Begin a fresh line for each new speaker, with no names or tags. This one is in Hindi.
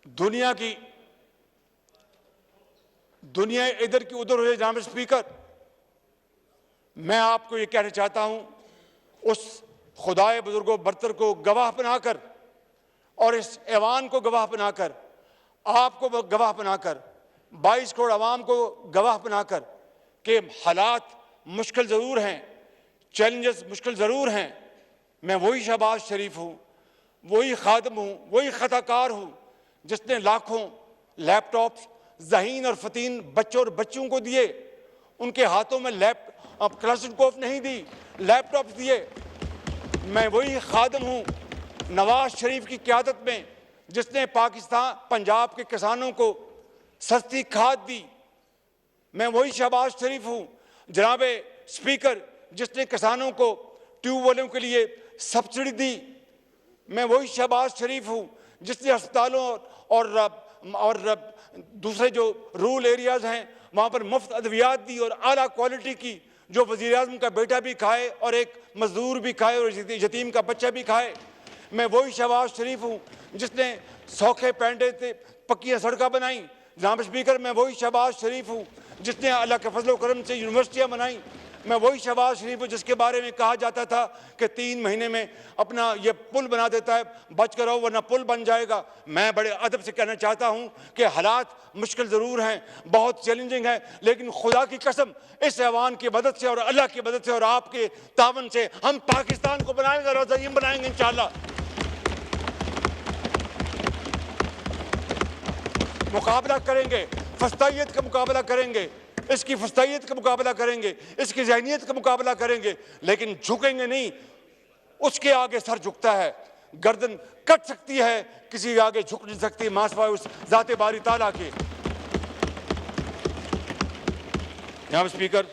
दुनिया इधर की उधर हो जाए। जनाब स्पीकर, मैं आपको ये कहना चाहता हूं, उस खुदाए बुजुर्गो बरतर को गवाह बनाकर और इस ऐवान को गवाह बनाकर, आपको गवाह बनाकर, 22 करोड़ आवाम को गवाह बनाकर कि हालात मुश्किल ज़रूर हैं, चैलेंजेस मुश्किल ज़रूर हैं। मैं वही शहबाज शरीफ हूँ, वही खादम हूँ, वही खताकार हूँ जिसने लाखों लैपटॉप्स ज़हीन और फतीन बच्चों और बच्चियों को दिए। उनके हाथों में क्लाशनकोफ नहीं दी, लैपटॉप्स दिए। मैं वही खादम हूँ नवाज शरीफ की क़यादत में जिसने पाकिस्तान पंजाब के किसानों को सस्ती खाद दी। मैं वही शहबाज शरीफ हूँ जनाब स्पीकर जिसने किसानों को ट्यूबवेलों के लिए सब्सिडी दी। मैं वही शहबाज शरीफ हूँ जिसने अस्पतालों और दूसरे जो रूरल एरियाज़ हैं वहाँ पर मुफ्त अद्वियात दी और आला क्वालिटी की, जो वज़ीर-ए-आज़म का बेटा भी खाए और एक मजदूर भी खाए और यतीम का बच्चा भी खाए। मैं वही शहबाज शरीफ हूँ जिसने सौखे पैंडे से पक्की सड़कें बनाई। जनाब स्पीकर, मैं वही शहबाज शरीफ हूँ जिसने अल्लाह के फजल करम से यूनिवर्सिटियाँ बनाई। मैं वही शहबाज शरीफ हूँ जिसके बारे में कहा जाता था कि 3 महीने में अपना ये पुल बना देता है, बच कर रहो वरना पुल बन जाएगा। मैं बड़े अदब से कहना चाहता हूँ कि हालात मुश्किल ज़रूर हैं, बहुत चैलेंजिंग हैं, लेकिन खुदा की कसम इस ऐवान की मदद से और अल्लाह की मदद से और आपके तावन से हम पाकिस्तान को बनाएंगे, रोज़ायम बनाएंगे इंशाअल्लाह। मुकाबला करेंगे, फस्तायत का मुकाबला करेंगे, इसकी फस्तायत का मुकाबला करेंगे, इसकी ज़हनियत का मुकाबला करेंगे, लेकिन झुकेंगे नहीं। उसके आगे सर झुकता है, गर्दन कट सकती है, किसी के आगे झुक नहीं सकती मासवा उस ज़ाते बारी ताला के। जनाब स्पीकर,